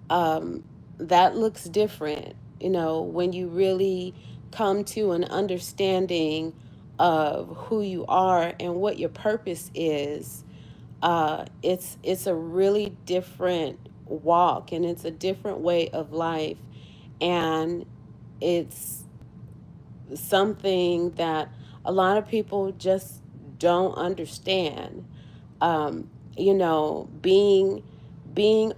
um, that looks different, when you really come to an understanding of who you are and what your purpose is. It's a really different walk, and it's a different way of life, and it's something that a lot of people just don't understand. um, being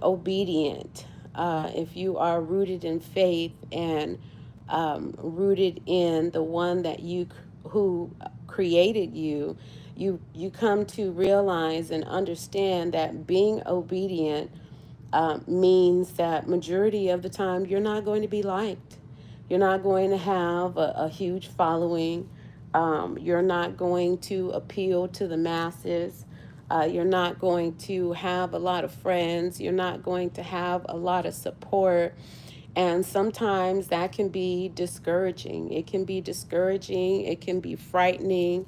obedient, if you are rooted in faith and rooted in the one that who created you, you come to realize and understand that being obedient means that majority of the time you're not going to be liked. You're not going to have a huge following. You're not going to appeal to the masses. You're not going to have a lot of friends. You're not going to have a lot of support. And sometimes that can be discouraging. It can be discouraging. It can be frightening.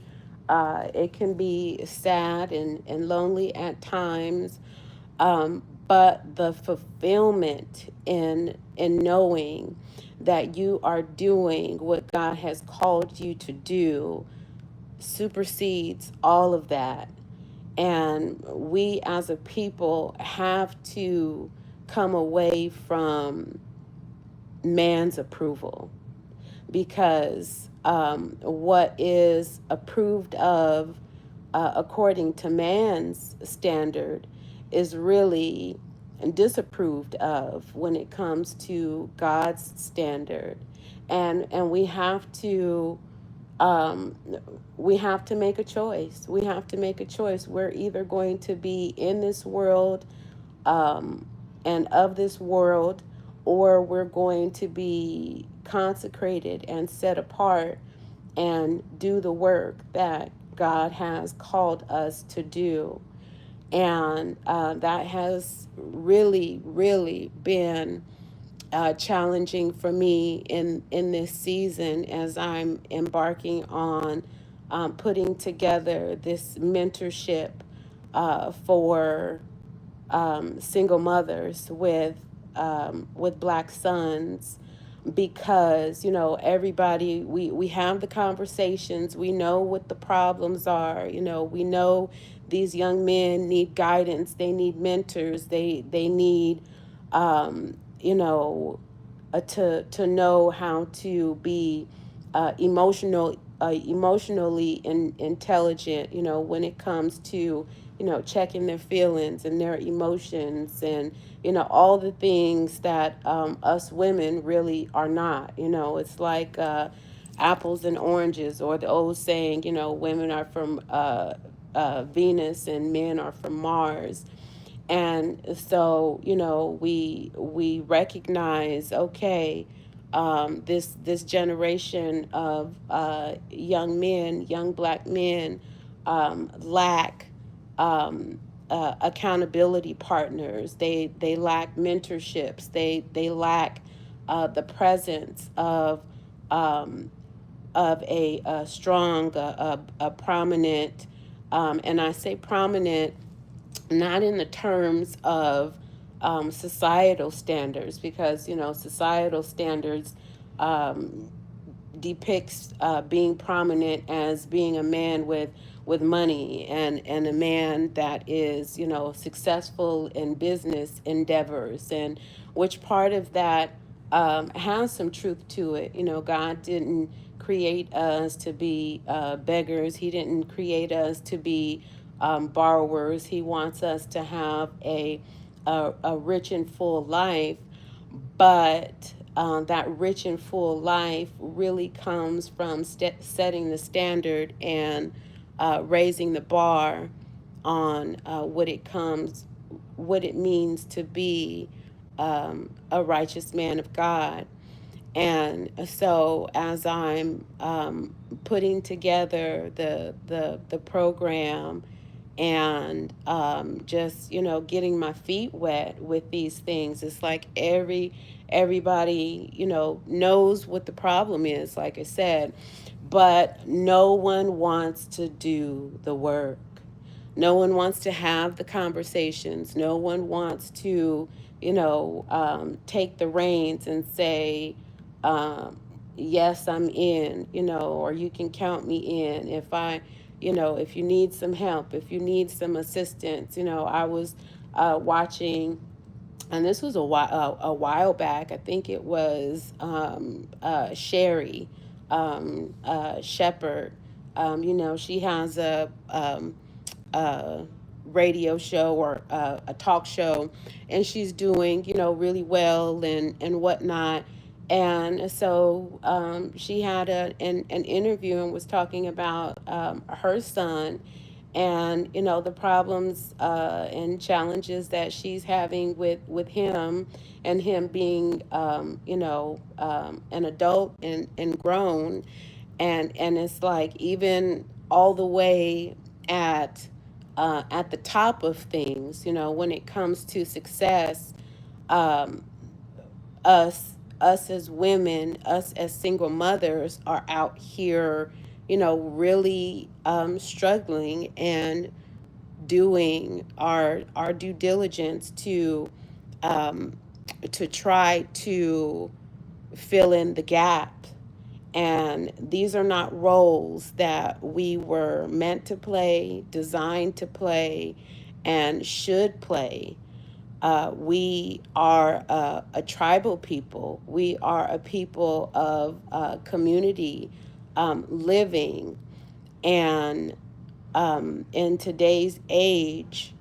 It can be sad and lonely at times. But the fulfillment in knowing that you are doing what God has called you to do supersedes all of that. And we as a people have to come away from man's approval, because what is approved of according to man's standard is really disapproved of when it comes to God's standard. And um, we have to make a choice. We have to make a choice. We're either going to be in this world um, and of this world, or we're going to be consecrated and set apart and do the work that God has called us to do. And that has really, really been challenging for me in this season as I'm embarking on putting together this mentorship for single mothers with Black sons, because everybody, we have the conversations, we know what the problems are, we know these young men need guidance, they need mentors, they need you know to know how to be emotionally intelligent, when it comes to checking their feelings and their emotions, and all the things that us women really are not. It's like apples and oranges, or the old saying, women are from Venus and men are from Mars. And so we recognize, okay, this generation of young men, young Black men, lack accountability partners. They lack mentorships. They lack the presence um, of a strong, a prominent, and I say prominent not in the terms of societal standards, because societal standards um, depicts being prominent as being a man with money, and a man that is successful in business endeavors, and which part of that has some truth to it. God didn't create us to be beggars. He didn't create us to be borrowers. He wants us to have a rich and full life, but that rich and full life really comes from setting the standard and raising the bar on what it means to be a righteous man of God. And so, as I'm putting together the program, and just getting my feet wet with these things, it's like everybody knows what the problem is, like I said, but no one wants to do the work. No one wants to have the conversations. No one wants to take the reins and say, um, yes, I'm in, or you can count me in if you need some help, if you need some assistance. I was watching, and this was a while back. I think it was Sherry Shepherd. She has a radio show or a talk show, and she's doing really well and whatnot. And so she had an interview and was talking about her son, and the problems and challenges that she's having with him, and him being an adult and grown. And it's like, even all the way at the top of things, when it comes to success, um, us as women, us as single mothers, are out here, really struggling and doing our due diligence um, to try to fill in the gap. And these are not roles that we were meant to play, designed to play, and should play. We are a tribal people. We are a people of community, living. And in today's age,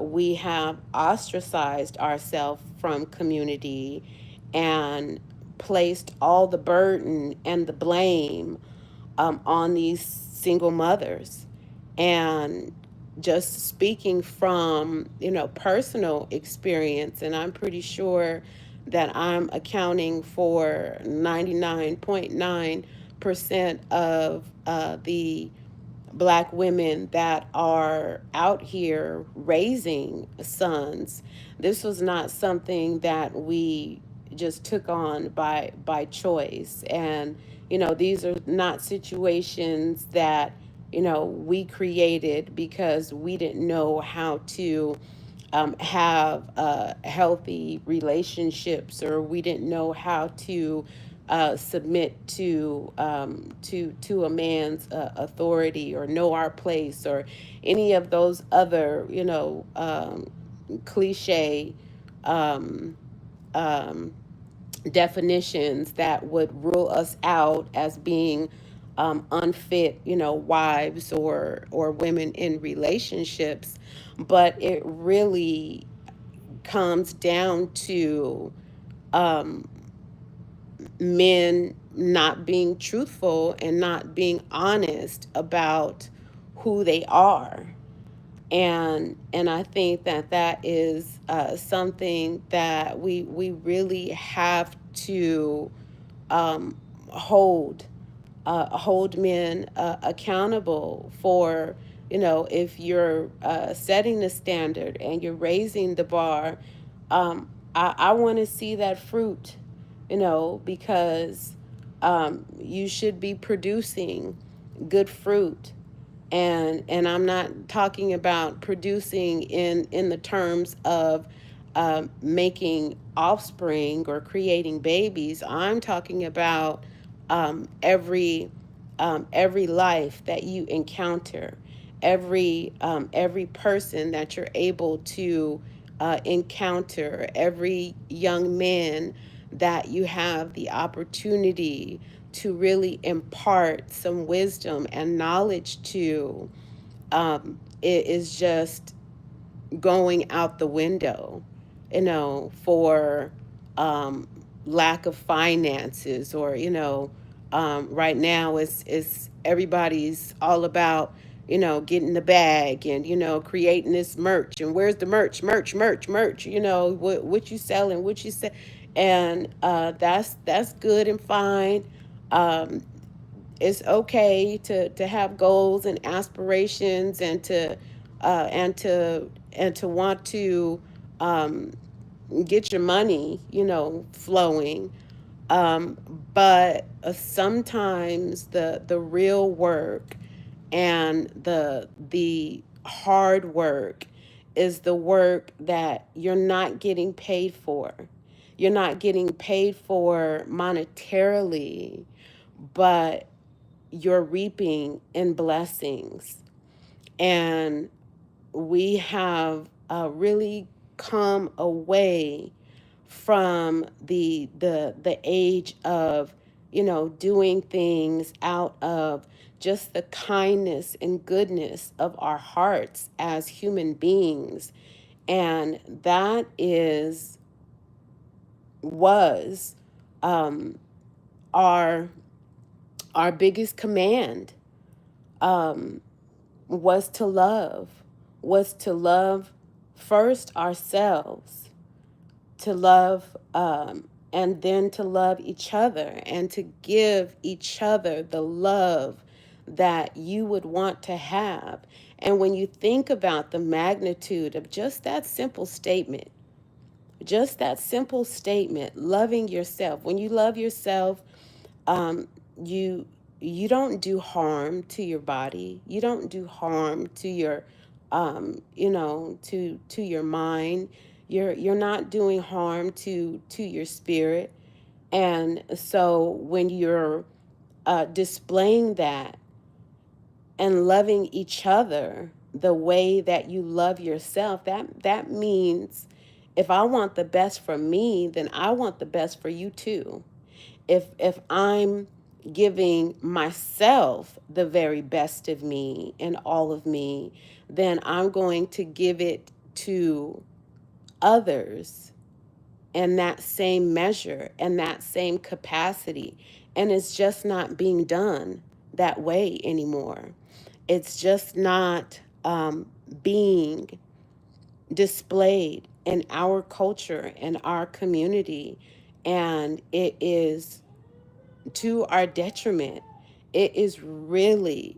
we have ostracized ourselves from community and placed all the burden and the blame on these single mothers. And just speaking from personal experience, and I'm pretty sure that I'm accounting for 99.9% of the Black women that are out here raising sons. This was not something that we just took on by choice. And these are not situations that we created because we didn't know how to have healthy relationships, or we didn't know how to submit to a man's authority, or know our place, or any of those other cliche um, um, definitions that would rule us out as being unfit, wives or women in relationships. But it really comes down to um, men not being truthful and not being honest about who they are. And I think that that is something that we really have to um, hold hold men accountable for. If you're setting the standard and you're raising the bar, I want to see that fruit, because you should be producing good fruit. And I'm not talking about producing in the terms of making offspring or creating babies. I'm talking about every life that you encounter, every person that you're able to encounter, every young man that you have the opportunity to really impart some wisdom and knowledge to. It is just going out the window, for um, lack of finances, or right now it's everybody's all about getting the bag, and creating this merch, and where's the merch, what you selling, what you say. And that's good and fine. um, it's okay to have goals and aspirations, and to want to um, get your money flowing. um, but sometimes the real work and the hard work is the work that you're not getting paid for. You're not getting paid for monetarily, but you're reaping in blessings. And we have really come away from the age of, doing things out of just the kindness and goodness of our hearts as human beings. And that is was um, our our biggest command, um, was to love first ourselves, to love, and then to love each other, and to give each other the love that you would want to have. And when you think about the magnitude of just that simple statement, loving yourself, when you love yourself, um, you you don't do harm to your body. You don't do harm to your, to your mind. You're not doing harm to your spirit. And so when you're displaying that and loving each other the way that you love yourself, that means if I want the best for me, then I want the best for you too. If I'm giving myself the very best of me and all of me, then I'm going to give it to others in that same measure and that same capacity. And it's just not being done that way anymore. It's just not being displayed in our culture and our community. And it is to our detriment. It is really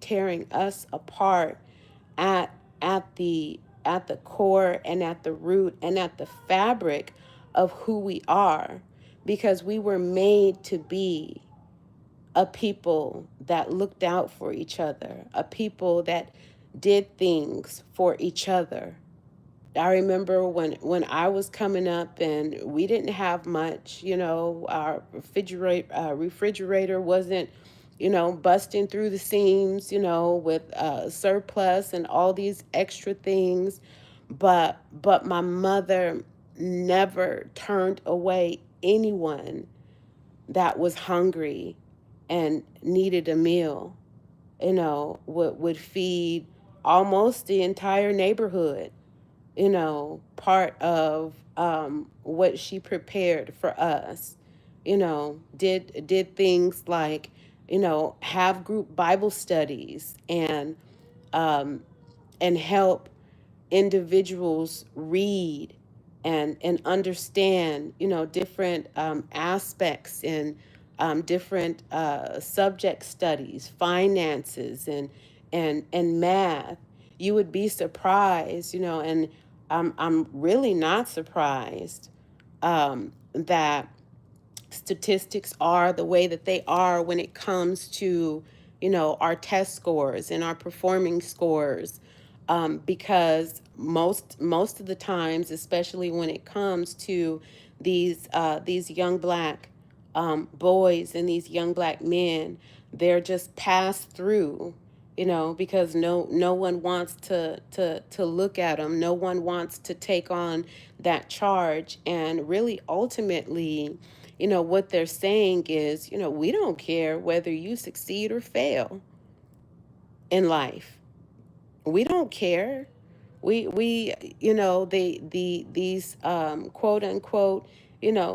tearing us apart at at the core and at the root and at the fabric of who we are, because we were made to be a people that looked out for each other, a people that did things for each other. I remember when I was coming up and we didn't have much, our refrigerator wasn't, busting through the seams, with surplus and all these extra things. But my mother never turned away anyone that was hungry and needed a meal. Would feed almost the entire neighborhood, part of what she prepared for us. Did things like, have group Bible studies um, and help individuals read and understand, different aspects and different subject studies, finances, and math. You would be surprised, and I'm really not surprised that statistics are the way that they are when it comes to, our test scores and our performing scores, because most of the times, especially when it comes to these young black boys and these young black men, they're just passed through, because no one wants to look at them. No one wants to take on that charge. And really, ultimately, what they're saying is, we don't care whether you succeed or fail in life. We don't care. We these quote unquote,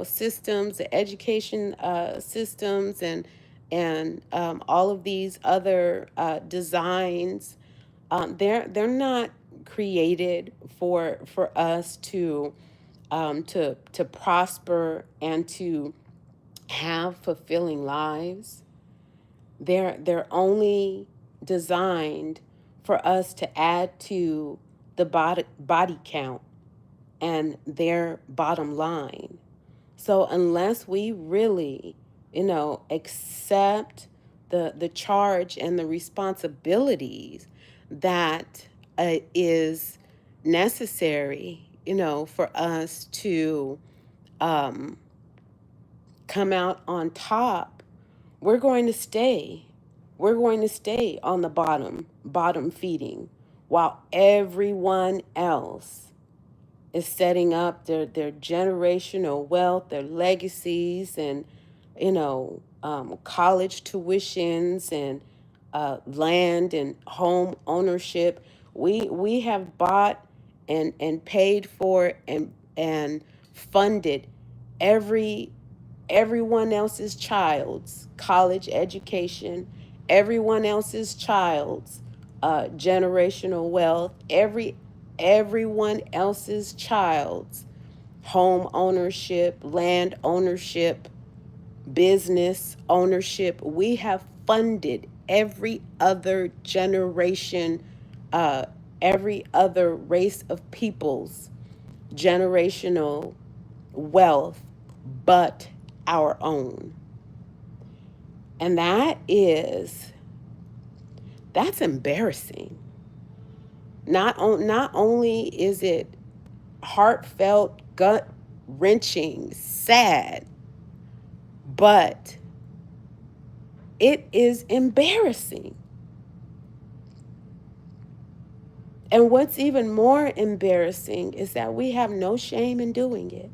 systems, the education systems, and all of these other designs, they're not created for us to prosper and to have fulfilling lives. They're only designed for us to add to the body count and their bottom line. So unless we really, accept the charge and the responsibilities that is necessary, for us to um, come out on top, we're going to stay. We're going to stay on the bottom feeding, while everyone else is setting up their generational wealth, their legacies, and college tuitions, and land and home ownership. We have bought and paid for and funded every everyone else's child's college education, everyone else's child's generational wealth, everyone else's child's home ownership, land ownership, business ownership. We have funded every other generation, uh, every other race of people's generational wealth but our own. And that's embarrassing. Not only is it heartfelt, gut wrenching, sad, but it is embarrassing. And what's even more embarrassing is that we have no shame in doing it.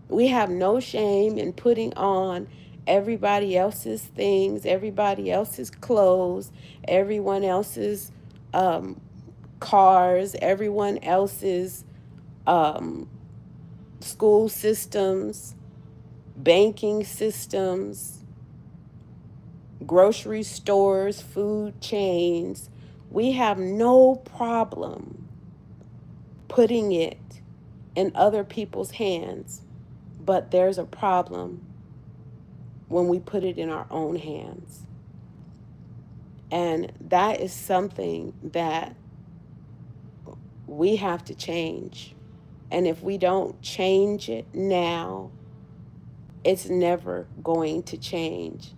We have no shame in putting on everybody else's things, everybody else's clothes, everyone else's um, cars, everyone else's um, school systems, banking systems, grocery stores, food chains. We have no problem putting it in other people's hands, but there's a problem when we put it in our own hands. And that is something that we have to change. And if we don't change it now, it's never going to change.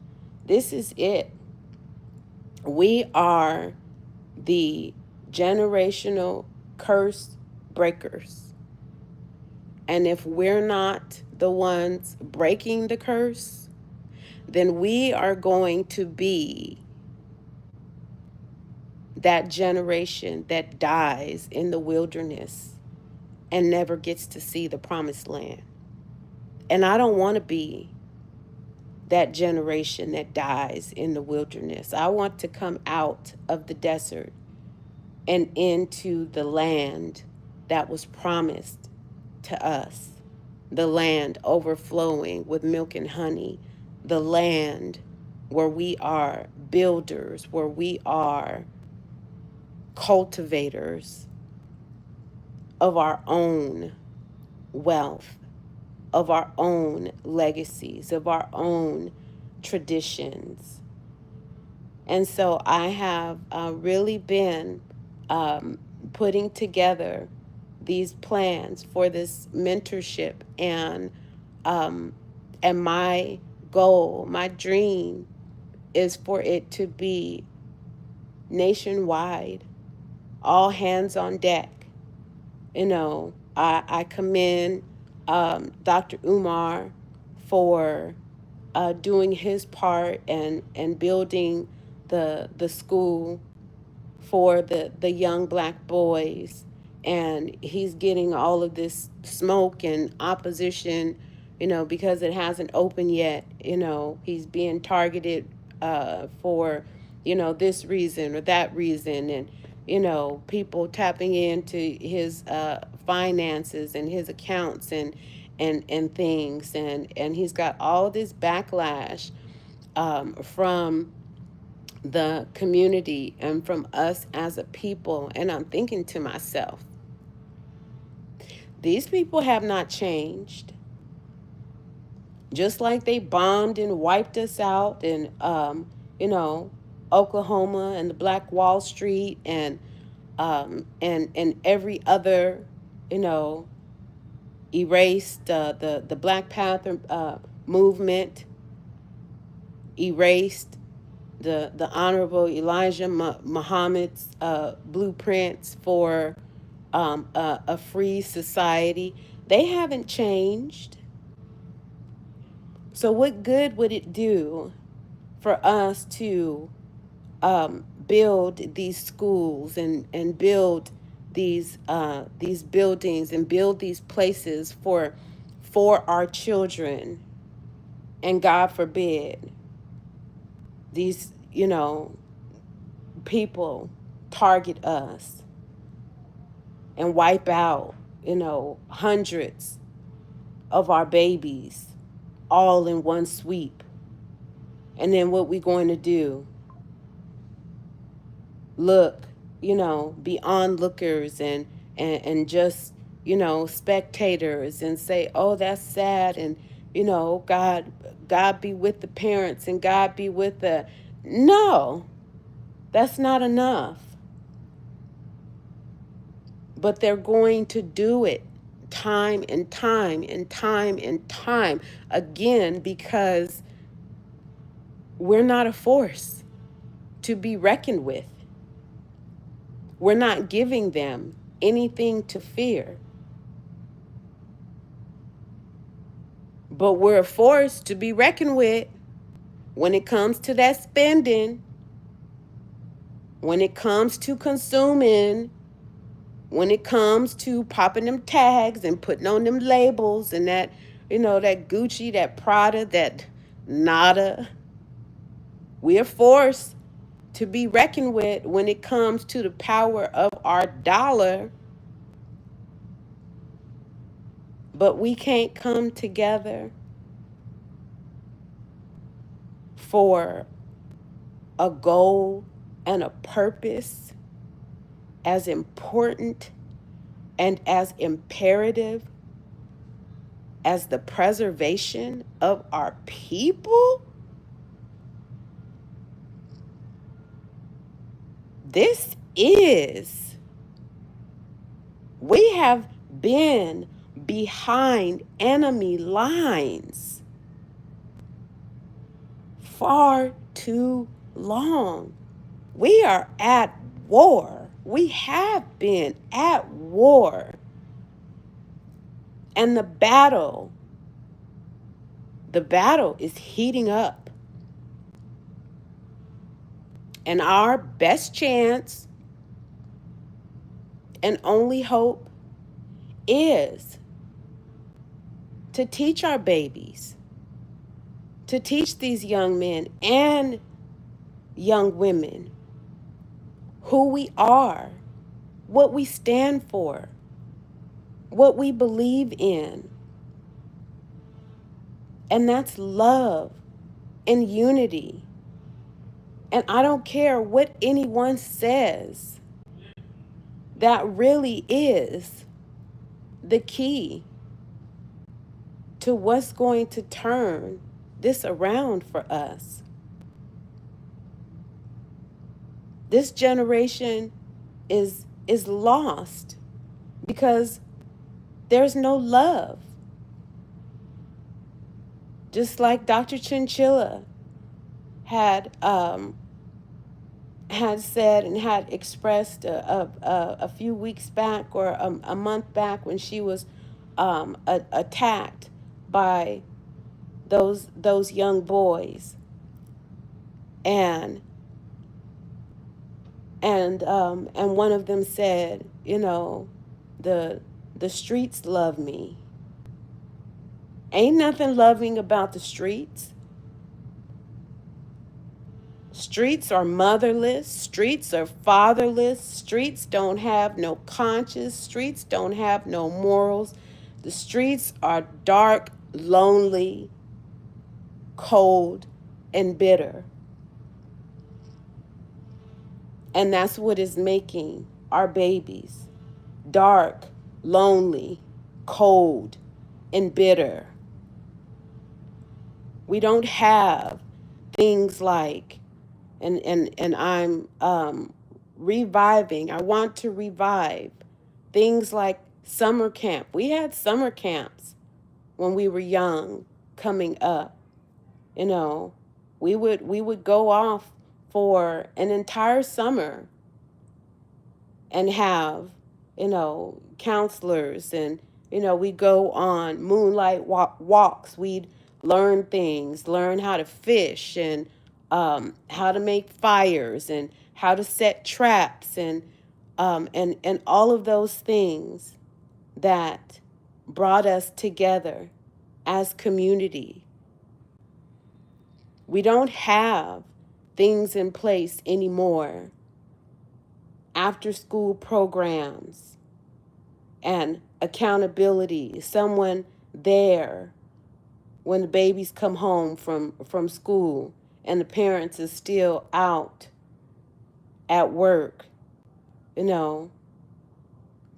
This is it. We are the generational curse breakers. And if we're not the ones breaking the curse, then we are going to be that generation that dies in the wilderness and never gets to see the promised land. And I don't want to be that generation that dies in the wilderness. I want to come out of the desert and into the land that was promised to us, the land overflowing with milk and honey, the land where we are builders, where we are cultivators of our own wealth, of our own legacies, of our own traditions. And so I have really been um, putting together these plans for this mentorship, um, and my goal, my dream, is for it to be nationwide, all hands on deck. I commend Dr. Umar for doing his part and building the school for the young black boys. And he's getting all of this smoke and opposition, because it hasn't opened yet. He's being targeted for, this reason or that reason. And, people tapping into his finances and his accounts and things. And he's got all this backlash from the community and from us as a people. And I'm thinking to myself, these people have not changed. Just like they bombed and wiped us out in, you know, Oklahoma and the Black Wall Street and every other, you know, erased the Black Panther movement, erased the Honorable Elijah Muhammad's blueprints for a free society, they haven't changed. So what good would it do for us to build these schools and build these buildings and build these places for our children, and God forbid these, people target us and wipe out, hundreds of our babies all in one sweep. And then what we going to do? Look, be onlookers and just, spectators and say, oh, that's sad. And, God be with the parents and God be with the, no, that's not enough. But they're going to do it time and time and time and time again, because we're not a force to be reckoned with. We're not giving them anything to fear. But we're a force to be reckoned with when it comes to that spending, when it comes to consuming, when it comes to popping them tags and putting on them labels and that, that Gucci, that Prada, that nada. We're a force to be reckoned with when it comes to the power of our dollar. But we can't come together for a goal and a purpose as important and as imperative as the preservation of our people. We have been behind enemy lines far too long. We are at war. We have been at war. And the battle is heating up. And our best chance and only hope is to teach our babies, to teach these young men and young women who we are, what we stand for, what we believe in. And that's love and unity. And I don't care what anyone says, that really is the key to what's going to turn this around for us. This generation is lost because there's no love. Just like Dr. Chinchilla had said and had expressed a few weeks back or a month back when she was attacked by those young boys, and one of them said, the streets love me. Ain't nothing loving about the streets. Streets are motherless. Streets are fatherless. Streets don't have no conscience. Streets don't have no morals. The streets are dark, lonely, cold, and bitter. And that's what is making our babies dark, lonely, cold, and bitter. We don't have things like, and I'm reviving, I want to revive things like summer camp. We had summer camps when we were young coming up. We would go off for an entire summer and have, counselors, and, we go on moonlight walks. We'd learn things, learn how to fish, and how to make fires, and how to set traps, and all of those things that brought us together as community. We don't have things in place anymore. After school programs and accountability, someone there when the babies come home from school and the parents is still out at work.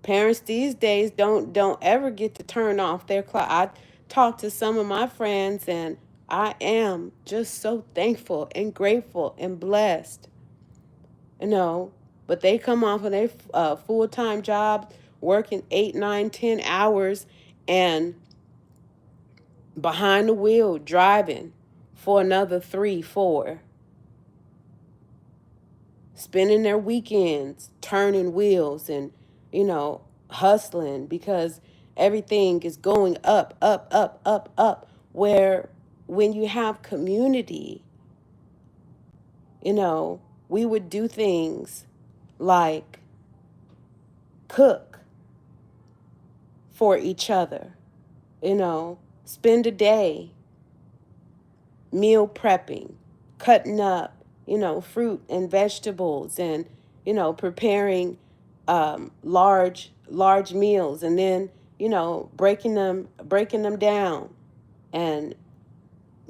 Parents these days don't ever get to turn off their clock. I talked to some of my friends, and I am just so thankful and grateful and blessed. But they come off of their full-time job, working 8, 9, 10 hours, and behind the wheel driving for another 3, 4, spending their weekends turning wheels and hustling, because everything is going up, up, up, up, up. Where when you have community, we would do things like cook for each other, spend a day meal prepping, cutting up, fruit and vegetables, and, preparing large meals, and then, breaking them down and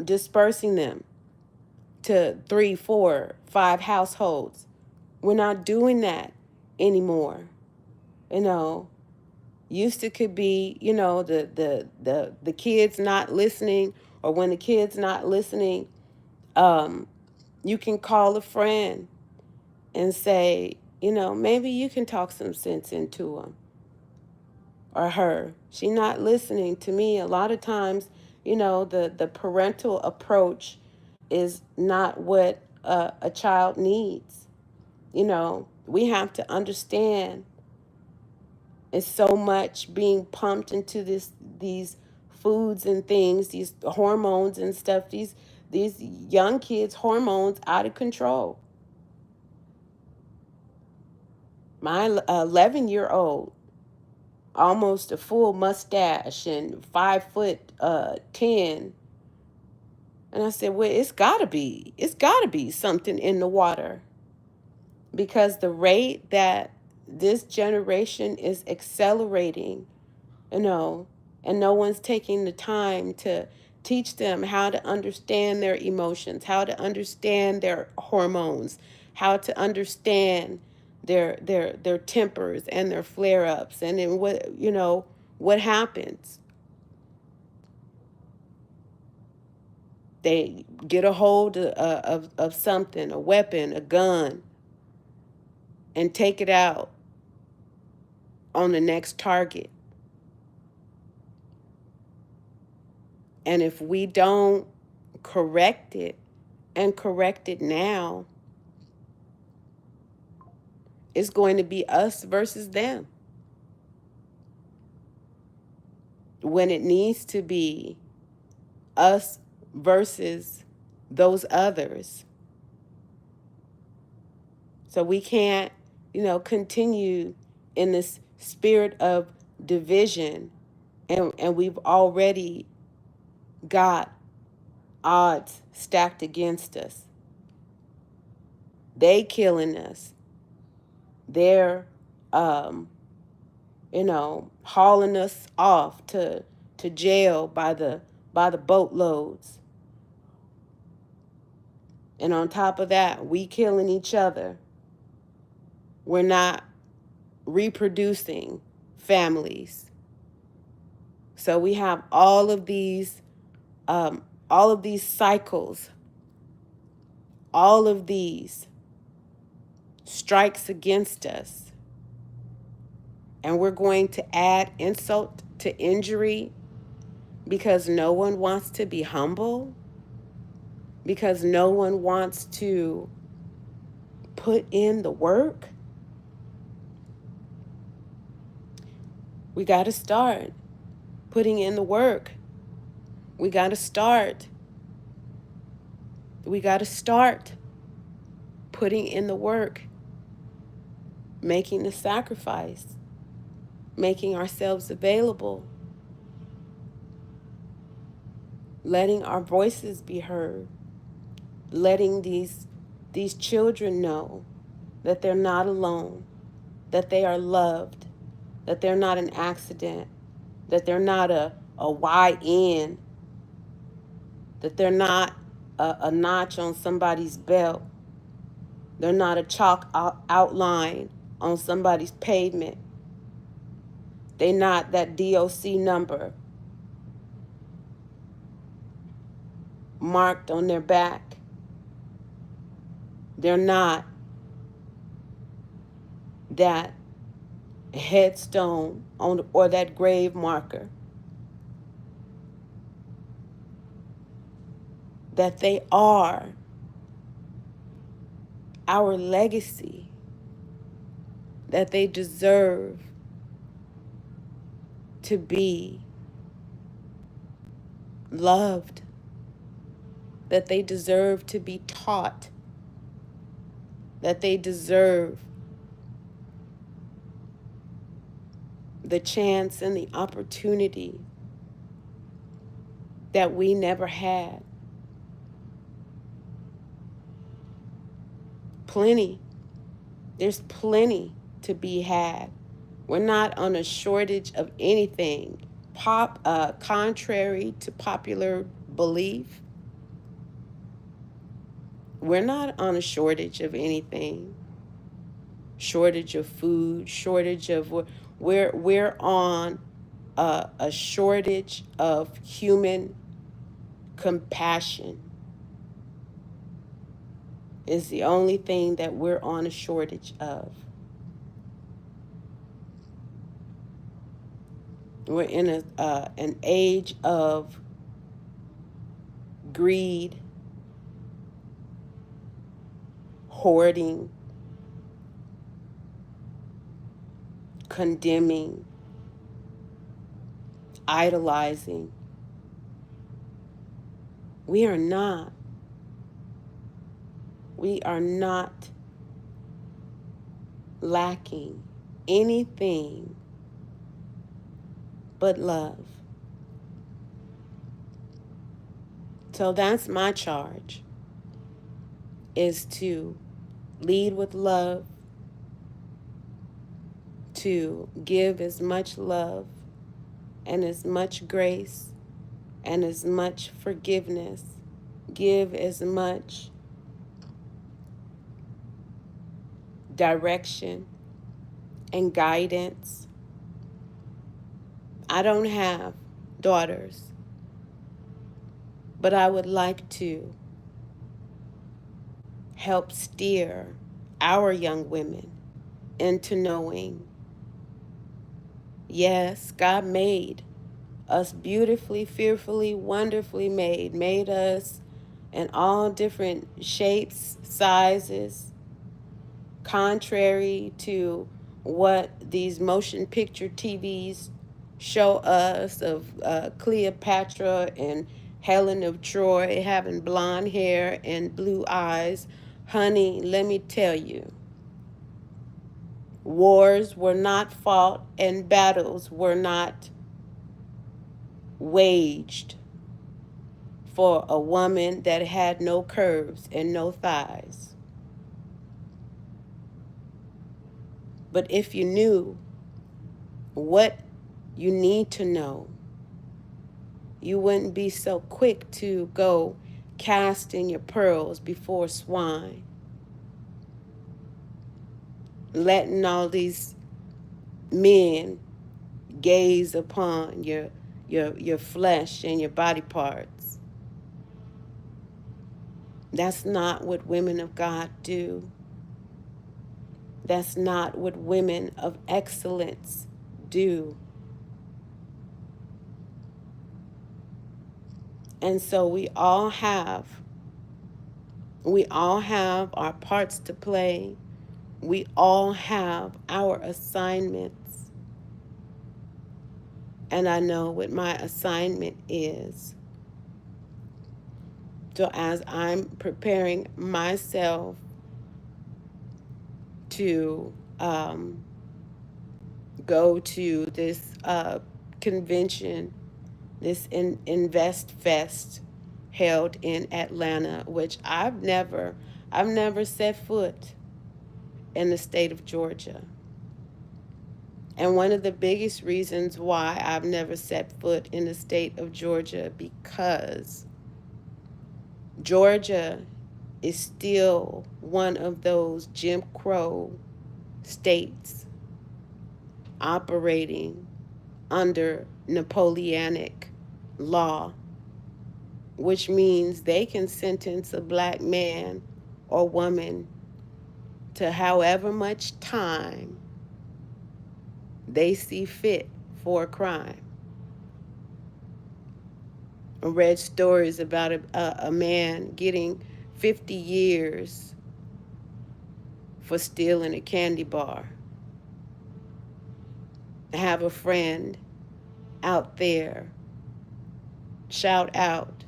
dispersing them to 3, 4, 5 households. We're not doing that anymore. Used to could be, the kids not listening, or when the kids not listening, you can call a friend and say, maybe you can talk some sense into him or her. She not listening to me. A lot of times, the parental approach is not what a child needs. We have to understand it's so much being pumped into these foods and things, these hormones and stuff, these young kids' hormones out of control. My 11-year-old, almost a full mustache and 5'10", and I said, well, it's gotta be something in the water, because the rate that this generation is accelerating, and no one's taking the time to teach them how to understand their emotions, how to understand their hormones, how to understand their tempers and their flare-ups, and then what happens. They get a hold of something, a weapon, a gun, and take it out on the next target. And if we don't correct it, and correct it now, it's going to be us versus them, when it needs to be us versus those others. So we can't, continue in this spirit of division, and we've already got odds stacked against us. They killing us. They're, hauling us off to jail by the boatloads. And on top of that, we killing each other. We're not reproducing families. So we have all of these cycles, all of these strikes against us. And we're going to add insult to injury, because no one wants to be humble, because no one wants to put in the work. We got to start putting in the work. We got to start. We got to start putting in the work, making the sacrifice, making ourselves available, letting our voices be heard, letting these children know that they're not alone, that they are loved, that they're not an accident, that they're not a YN, that they're not a notch on somebody's belt. They're not a chalk outline on somebody's pavement. They're not that DOC number marked on their back. They're not that headstone on or that grave marker. That they are our legacy, that they deserve to be loved, that they deserve to be taught, that they deserve the chance and the opportunity that we never had. Plenty. There's plenty to be had. We're not on a shortage of anything. Contrary to popular belief, we're not on a shortage of anything. Shortage of food, shortage of we're on a shortage of human compassion. Is the only thing that we're on a shortage of. We're in an age of greed, hoarding, condemning, idolizing. We are not lacking anything but love. So that's my charge, is to lead with love, to give as much love and as much grace and as much forgiveness, give as much direction and guidance. I don't have daughters, but I would like to help steer our young women into knowing, yes, God made us beautifully, fearfully, wonderfully made us in all different shapes, sizes, contrary to what these motion picture TVs show us of Cleopatra and Helen of Troy having blonde hair and blue eyes. Honey, let me tell you, wars were not fought and battles were not waged for a woman that had no curves and no thighs. But if you knew what you need to know, you wouldn't be so quick to go casting your pearls before swine, letting all these men gaze upon your flesh and your body parts. That's not what women of God do. That's not what women of excellence do. And so we all have We all have our parts to play. We all have our assignments. And I know what my assignment is. So as I'm preparing myself to go to this convention, this Invest Fest held in Atlanta, which I've never set foot in the state of Georgia. And one of the biggest reasons why I've never set foot in the state of Georgia, because Georgia is still one of those Jim Crow states operating under Napoleonic law, which means they can sentence a black man or woman to however much time they see fit for a crime. I read stories about a man getting 50 years for stealing a candy bar. I have a friend out there, shout out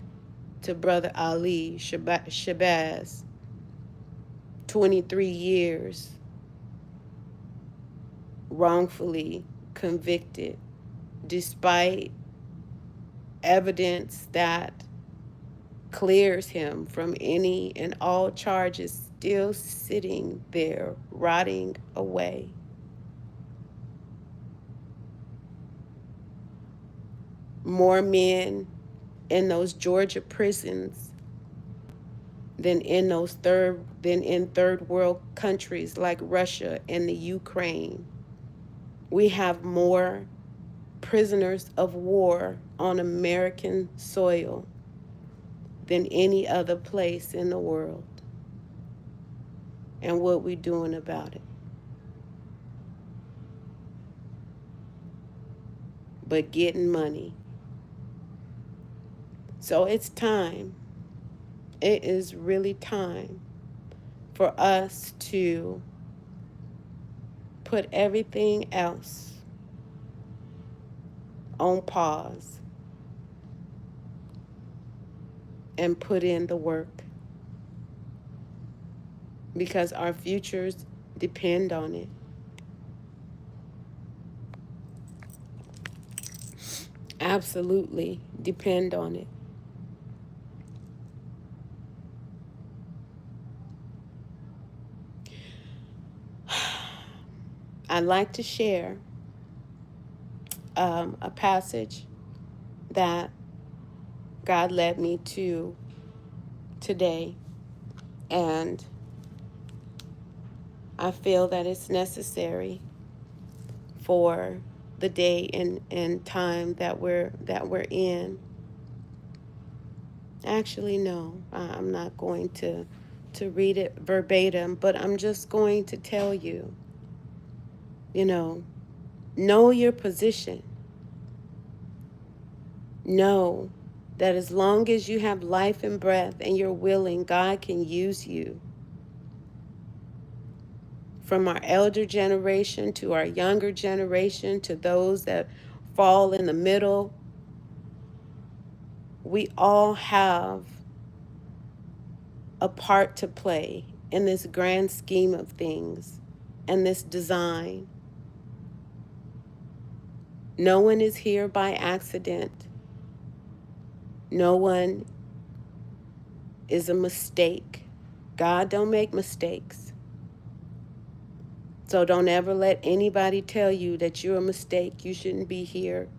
to Brother Ali Shabazz, 23 years wrongfully convicted despite evidence that clears him from any and all charges, still sitting there rotting away. More men in those Georgia prisons than in third world countries like Russia and the Ukraine. We have more prisoners of war on American soil than any other place in the world. And what we doing about it? But getting money. So it's time. It is really time for us to put everything else on pause and put in the work, because our futures depend on it. Absolutely depend on it. I'd like to share a passage that God led me to today, and I feel that it's necessary for the day and time that we're in. Actually, no, I'm not going to read it verbatim, but I'm just going to tell you, know your position. Know that as long as you have life and breath and you're willing, God can use you. From our elder generation to our younger generation to those that fall in the middle, we all have a part to play in this grand scheme of things and this design. No one is here by accident. No one is a mistake. God don't make mistakes. So don't ever let anybody tell you that you're a mistake. You shouldn't be here.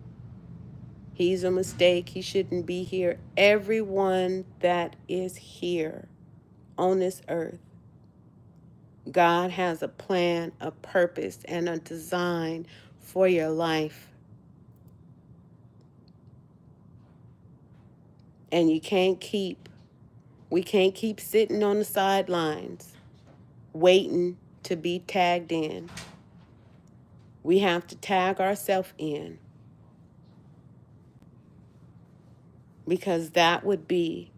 He's a mistake. He shouldn't be here. Everyone that is here on this earth, God has a plan, a purpose, and a design for your life. And we can't keep sitting on the sidelines waiting to be tagged in. We have to tag ourselves in, because that would be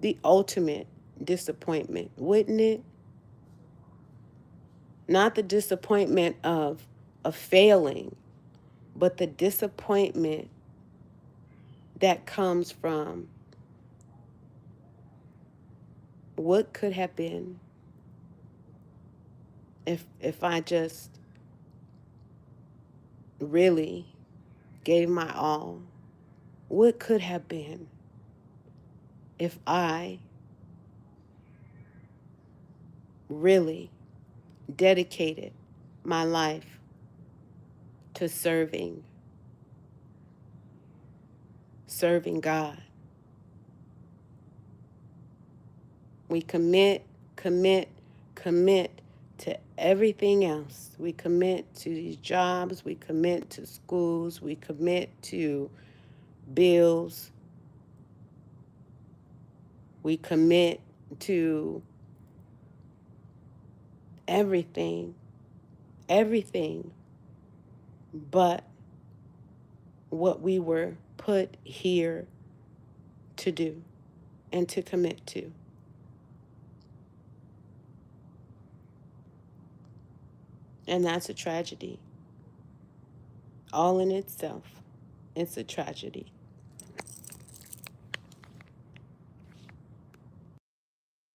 the ultimate disappointment, wouldn't it? Not the disappointment of failing, but the disappointment that comes from what could have been if I just really gave my all. What could have been if I really dedicated my life to serving God. We commit, commit to everything else. We commit to these jobs, we commit to schools, we commit to bills, we commit to everything, everything but what we were put here to do and to commit to. And that's a tragedy. All in itself, it's a tragedy.